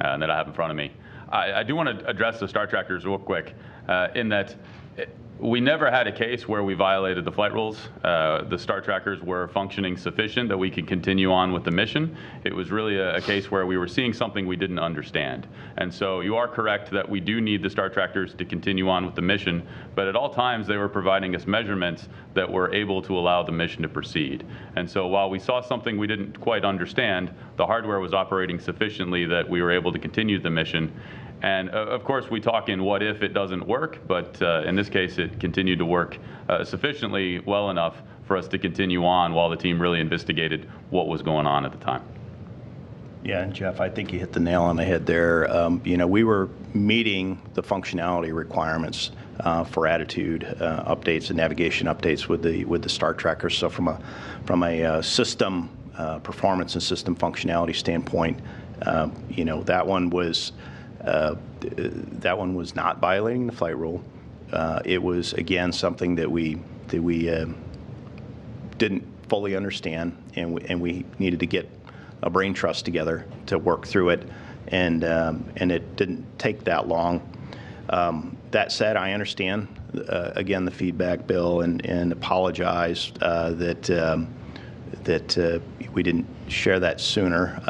[SPEAKER 3] and that I have in front of me. I do want to address the star trackers real quick, in that we never had a case where we violated the flight rules. The star trackers were functioning sufficient that we could continue on with the mission. It was really a case where we were seeing something we didn't understand. And so you are correct that we do need the star trackers to continue on with the mission, but at all times they were providing us measurements that were able to allow the mission to proceed. And so while we saw something we didn't quite understand, the hardware was operating sufficiently that we were able to continue the mission. And of course, we talk in what if it doesn't work, but in this case, it continued to work sufficiently well enough for us to continue on while the team really investigated what was going on at the time.
[SPEAKER 2] Yeah, and Jeff, I think you hit the nail on the head there. We were meeting the functionality requirements for attitude updates and navigation updates with the star trackers. So from a system performance and system functionality standpoint, that one was not violating the flight rule. It was again something that we didn't fully understand, and we needed to get a brain trust together to work through it, and it didn't take that long. That said, I understand again the feedback, Bill, and apologize that we didn't share that sooner.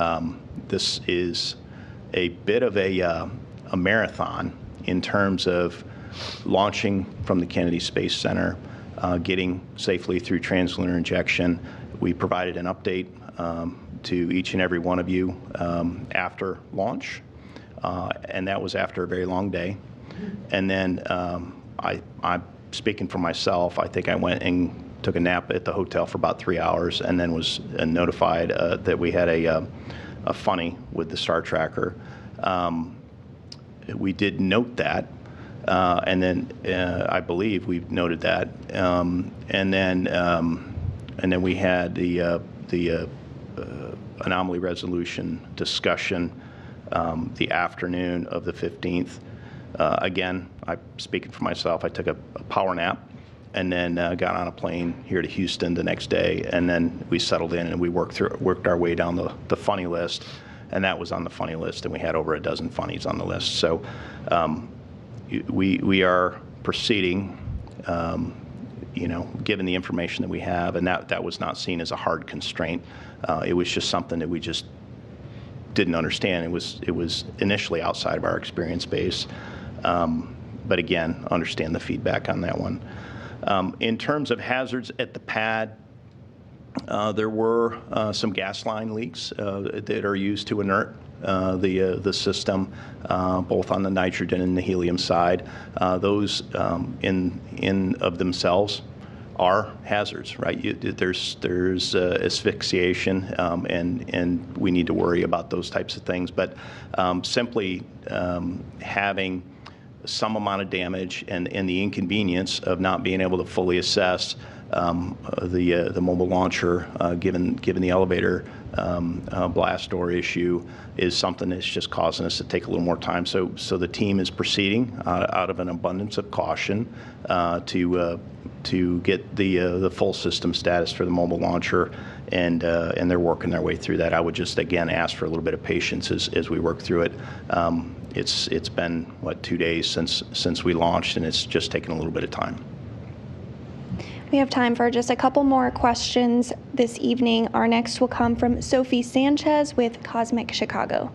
[SPEAKER 2] This is a bit of a marathon in terms of launching from the Kennedy Space Center, getting safely through translunar injection. We provided an update to each and every one of you after launch, and that was after a very long day. And then I'm speaking for myself. I think I went and took a nap at the hotel for about 3 hours, and then was notified that we had a funny with the star tracker. We did note that, and then I believe we noted that, and then we had the anomaly resolution discussion the afternoon of the 15th. Again, I'm speaking for myself. I took a power nap, and then got on a plane here to Houston the next day, and then we settled in and we worked our way down the funny list, and that was on the funny list, and we had over a dozen funnies on the list. So we are proceeding, given the information that we have, and that was not seen as a hard constraint. It was just something that we just didn't understand. It was initially outside of our experience base, but again, understand the feedback on that one. In terms of hazards at the pad, there were some gas line leaks that are used to inert the system, both on the nitrogen and the helium side. Those in of themselves are hazards, right? There's asphyxiation, and we need to worry about those types of things. But simply having some amount of damage and the inconvenience of not being able to fully assess the mobile launcher, given the elevator blast door issue, is something that's just causing us to take a little more time. So the team is proceeding out of an abundance of caution to get the full system status for the mobile launcher, and they're working their way through that. I would just again ask for a little bit of patience as we work through it. It's been 2 days since we launched, and it's just taken a little bit of time.
[SPEAKER 1] We have time for just a couple more questions this evening. Our next will come from Sophie Sanchez with Cosmic Chicago.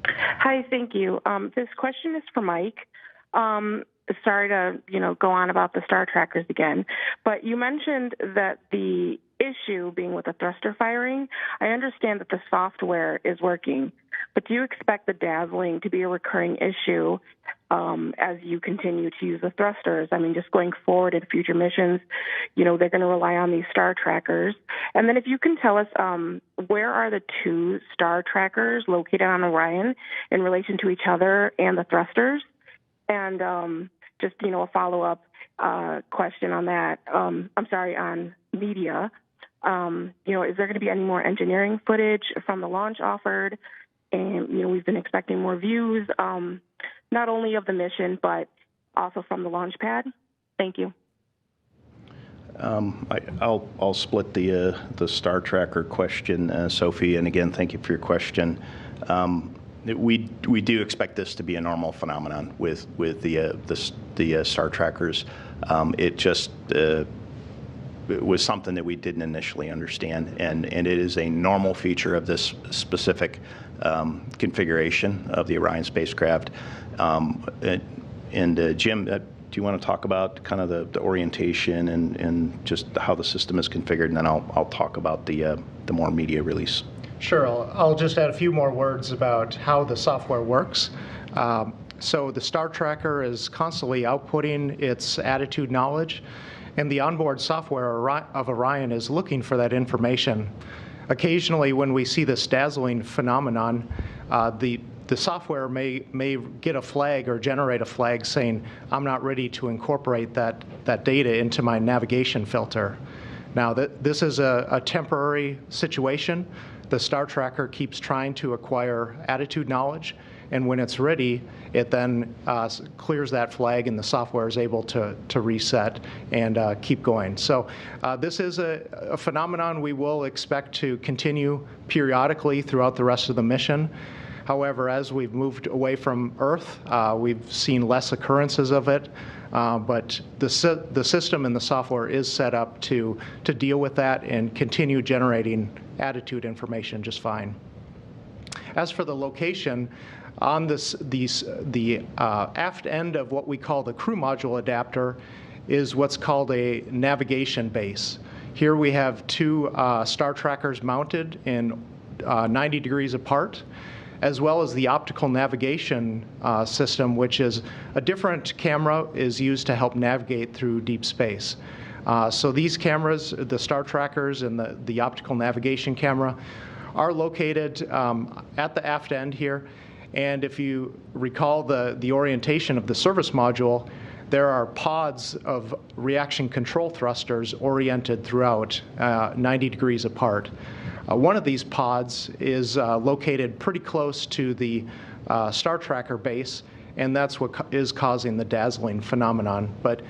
[SPEAKER 16] Hi, thank you. This question is for Mike. Sorry to go on about the star trackers again, but you mentioned that the issue being with the thruster firing. I understand that the software is working, but do you expect the dazzling to be a recurring issue as you continue to use the thrusters? I mean, just going forward in future missions, they're going to rely on these star trackers. And then if you can tell us, where are the two star trackers located on Orion in relation to each other and the thrusters? And just, a follow-up question on that. On media. Is there going to be any more engineering footage from the launch offered? And, we've been expecting more views, not only of the mission, but also from the launch pad. Thank you.
[SPEAKER 2] I'll split the star tracker question, Sophie, and again, thank you for your question. We do expect this to be a normal phenomenon with the star trackers. It just it was something that we didn't initially understand, and it is a normal feature of this specific configuration of the Orion spacecraft. Jim, do you want to talk about kind of the orientation and just how the system is configured, and then I'll talk about the more media release.
[SPEAKER 4] Sure. I'll just add a few more words about how the software works. So the star tracker is constantly outputting its attitude knowledge, and the onboard software of Orion is looking for that information. Occasionally, when we see this dazzling phenomenon, the software may get a flag or generate a flag saying, I'm not ready to incorporate that data into my navigation filter. Now, this is a temporary situation. The star tracker keeps trying to acquire attitude knowledge, and when it's ready, it then clears that flag, and the software is able to reset and keep going. So this is a phenomenon we will expect to continue periodically throughout the rest of the mission. However, as we've moved away from Earth, we've seen less occurrences of it, but the system and the software is set up to deal with that and continue generating attitude information just fine. As for the location, on the aft end of what we call the crew module adapter is what's called a navigation base. Here we have two star trackers mounted in 90 degrees apart, as well as the optical navigation system, which is a different camera is used to help navigate through deep space. So these cameras, the star trackers and the optical navigation camera, are located at the aft end here. And if you recall the orientation of the service module, there are pods of reaction control thrusters oriented throughout 90 degrees apart. One of these pods is located pretty close to the star tracker base, and that's what is causing the dazzling phenomenon. But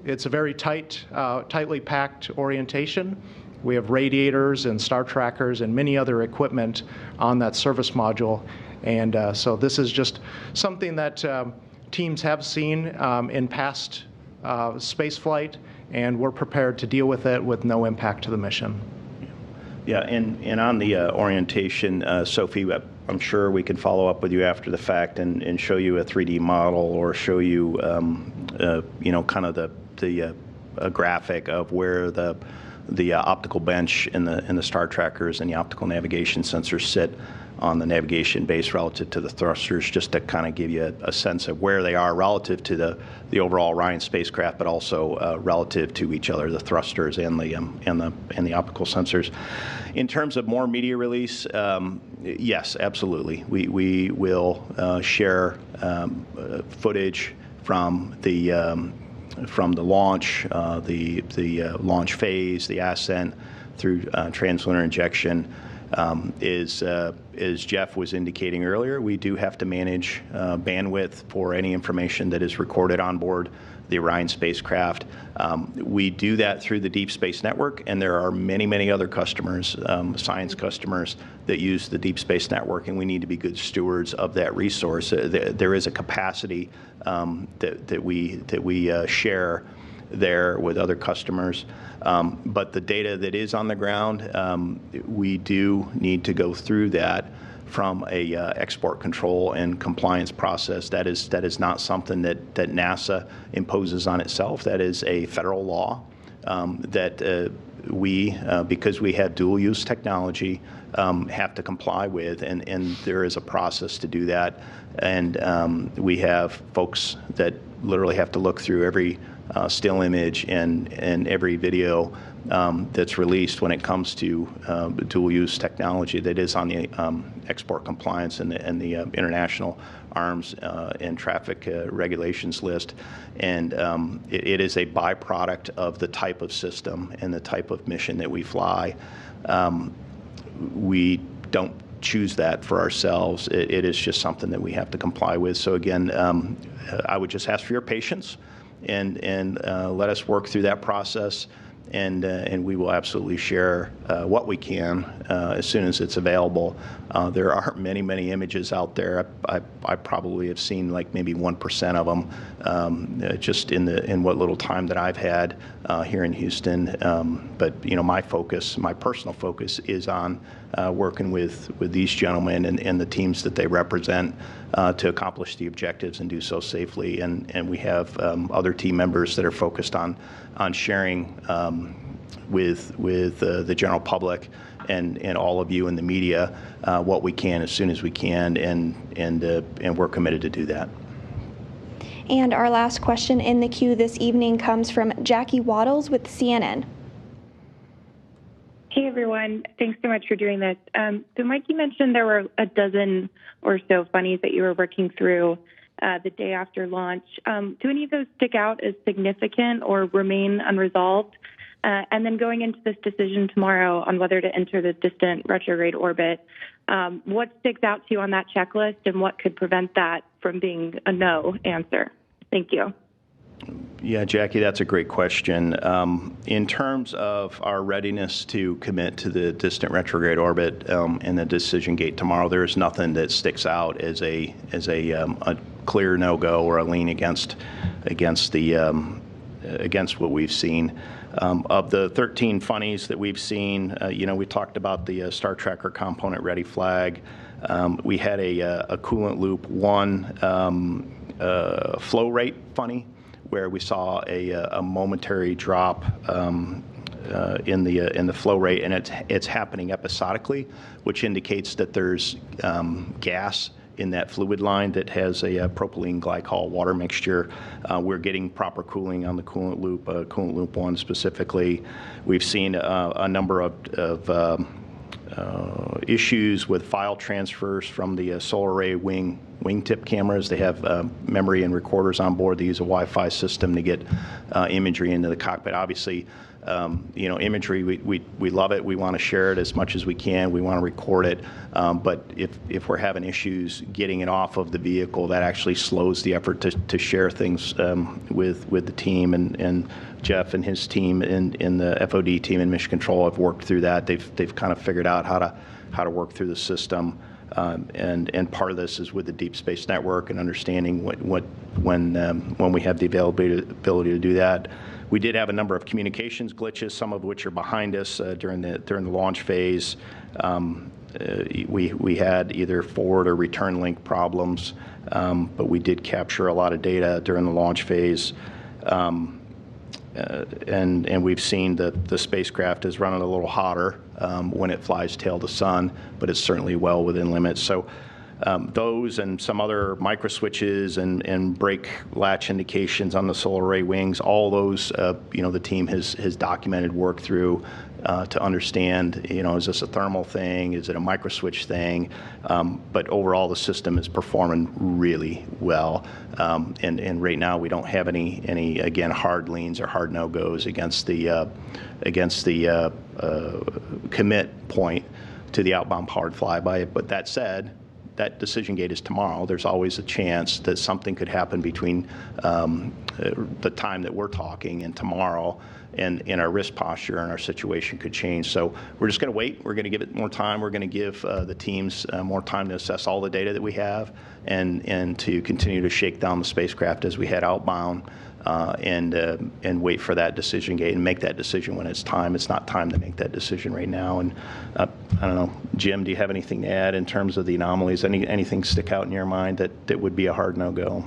[SPEAKER 4] it's a very tightly packed orientation. We have radiators and star trackers and many other equipment on that service module. And so this is just something that teams have seen in past space flight, and we're prepared to deal with it with no impact to the mission.
[SPEAKER 2] Yeah, and on the orientation, Sophie, I'm sure we can follow up with you after the fact and show you a 3D model or show you, kind of a graphic of where the optical bench and the star trackers and the optical navigation sensors sit on the navigation base relative to the thrusters, just to kind of give you a sense of where they are relative to the overall Orion spacecraft, but also relative to each other, the thrusters and the optical sensors. In terms of more media release, yes, absolutely. We will share footage from the launch, the launch phase, the ascent through translunar injection. As Jeff was indicating earlier, we do have to manage bandwidth for any information that is recorded on board the Orion spacecraft. We do that through the Deep Space Network, and there are many, many other customers, science customers, that use the Deep Space Network, and we need to be good stewards of that resource. There is a capacity that we share there with other customers. But the data that is on the ground, we do need to go through that from a export control and compliance process. That is not something that NASA imposes on itself. That is a federal law that we, because we have dual use technology, have to comply with, and there is a process to do that. And we have folks that literally have to look through every still image and every video that's released when it comes to dual use technology that is on the export compliance and the international arms and traffic regulations list. And it is a byproduct of the type of system and the type of mission that we fly. We don't choose that for ourselves. It is just something that we have to comply with. So again, I would just ask for your patience and let us work through that process, and we will absolutely share what we can as soon as it's available. There are many, many images out there. I probably have seen like maybe 1% of them just in what little time that I've had here in Houston. But my personal focus is on working with these gentlemen and the teams that they represent to accomplish the objectives and do so safely. And we have other team members that are focused on sharing with the general public and all of you in the media what we can as soon as we can, and we're committed to do that.
[SPEAKER 1] And our last question in the queue this evening comes from Jackie Waddles with CNN.
[SPEAKER 17] Hey, everyone. Thanks so much for doing this. So, Mike, you mentioned there were a dozen or so funnies that you were working through the day after launch. Do any of those stick out as significant or remain unresolved? And then going into this decision tomorrow on whether to enter the distant retrograde orbit, what sticks out to you on that checklist, and what could prevent that from being a no answer? Thank you.
[SPEAKER 2] Yeah, Jackie, that's a great question. In terms of our readiness to commit to the distant retrograde orbit and the decision gate tomorrow, there is nothing that sticks out as a clear no-go or a lean against what we've seen. Of the 13 funnies that we've seen, we talked about the Star Tracker component ready flag. We had a coolant loop 1 flow rate funny, where we saw a momentary drop in the flow rate, and it's happening episodically, which indicates that there's gas in that fluid line that has a propylene glycol water mixture. We're getting proper cooling on the coolant loop 1 specifically. We've seen a number of issues with file transfers from the solar array wingtip cameras. They have memory and recorders on board. They use a Wi-Fi system to get imagery into the cockpit. Obviously, imagery, we love it. We want to share it as much as we can. We want to record it. But if we're having issues getting it off of the vehicle, that actually slows the effort to share things with the team. And Jeff and his team in the FOD team in Mission Control have worked through that. They've kind of figured out how to work through the system. And part of this is with the Deep Space Network and understanding when we have the availability to do that. We did have a number of communications glitches, some of which are behind us during the launch phase. We had either forward or return link problems, but we did capture a lot of data during the launch phase. And we've seen that the spacecraft is running a little hotter when it flies tail to sun, but it's certainly well within limits. So those and some other micro switches and brake latch indications on the solar array wings, all those, the team has documented, worked through to understand, is this a thermal thing? Is it a micro switch thing? But overall, the system is performing really well. And right now, we don't have any again, hard leans or hard no-goes against the commit point to the outbound powered flyby. But that said, that decision gate is tomorrow. There's always a chance that something could happen between the time that we're talking and tomorrow, and our risk posture and our situation could change. So we're just going to wait. We're going to give it more time. We're going to give the teams more time to assess all the data that we have and to continue to shake down the spacecraft as we head outbound and wait for that decision gate and make that decision when it's time. It's not time to make that decision right now. And I don't know, Jim, do you have anything to add in terms of the anomalies? Anything stick out in your mind that would be a hard no-go?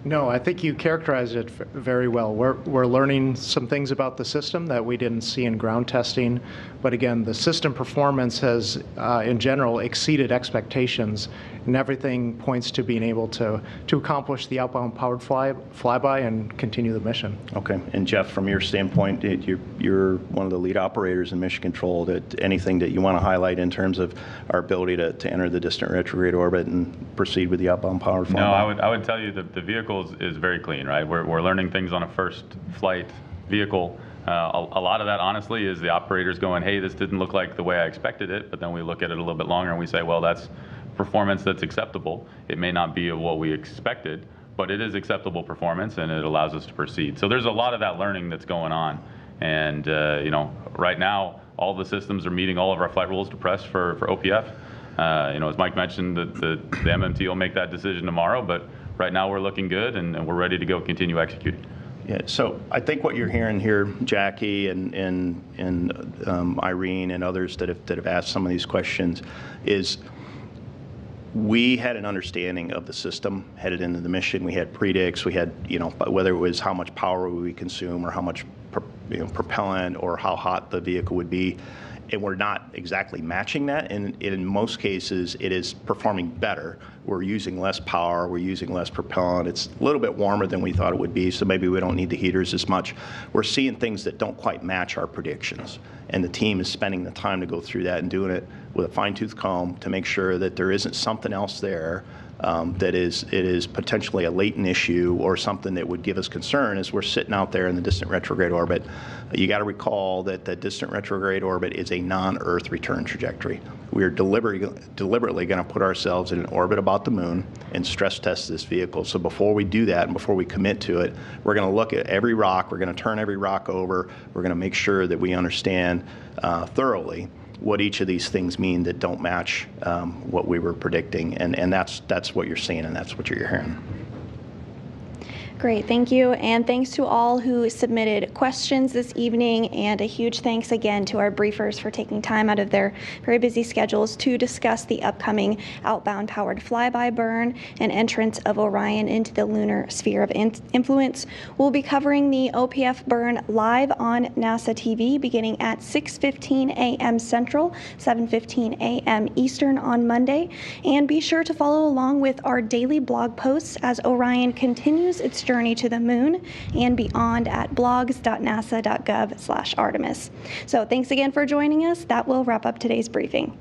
[SPEAKER 4] No, I think you characterized it very well. We're learning some things about the system that we didn't see in ground testing. But again, the system performance has, in general, exceeded expectations, and everything points to being able to accomplish the outbound powered flyby and continue the mission.
[SPEAKER 2] Okay. And Jeff, from your standpoint, you're one of the lead operators in Mission Control. That anything that you want to highlight in terms of our ability to enter the distant retrograde orbit and proceed with the outbound powered flyby?
[SPEAKER 3] No, I would tell you that the vehicle is very clean, right? We're learning things on a first flight vehicle. A lot of that, honestly, is the operators going, hey, this didn't look like the way I expected it, but then we look at it a little bit longer and we say, well, that's performance that's acceptable. It may not be what we expected, but it is acceptable performance and it allows us to proceed. So there's a lot of that learning that's going on. And, right now, all the systems are meeting all of our flight rules to press for OPF. As Mike mentioned, the MMT will make that decision tomorrow, but right now we're looking good and we're ready to go continue executing.
[SPEAKER 2] Yeah, so I think what you're hearing here, Jackie and Irene and others that have asked some of these questions, is we had an understanding of the system headed into the mission. We had predicts. We had, whether it was how much power we would consume or how much propellant or how hot the vehicle would be. And we're not exactly matching that. And in most cases, it is performing better. We're using less power. We're using less propellant. It's a little bit warmer than we thought it would be, so maybe we don't need the heaters as much. We're seeing things that don't quite match our predictions. And the team is spending the time to go through that and doing it with a fine-tooth comb to make sure that there isn't something else there that is potentially a latent issue or something that would give us concern as we're sitting out there in the distant retrograde orbit. You got to recall that the distant retrograde orbit is a non-Earth return trajectory. We are deliberately going to put ourselves in an orbit about the moon and stress test this vehicle. So before we do that and before we commit to it, we're going to look at every rock. We're going to turn every rock over. We're going to make sure that we understand thoroughly what each of these things mean that don't match what we were predicting. And that's what you're seeing and that's what you're hearing.
[SPEAKER 1] Great, thank you. And thanks to all who submitted questions this evening. And a huge thanks again to our briefers for taking time out of their very busy schedules to discuss the upcoming outbound powered flyby burn and entrance of Orion into the lunar sphere of influence. We'll be covering the OPF burn live on NASA TV beginning at 6:15 a.m. Central, 7:15 a.m. Eastern on Monday. And be sure to follow along with our daily blog posts as Orion continues its journey to the moon and beyond at blogs.nasa.gov/Artemis. So thanks again for joining us. That will wrap up today's briefing.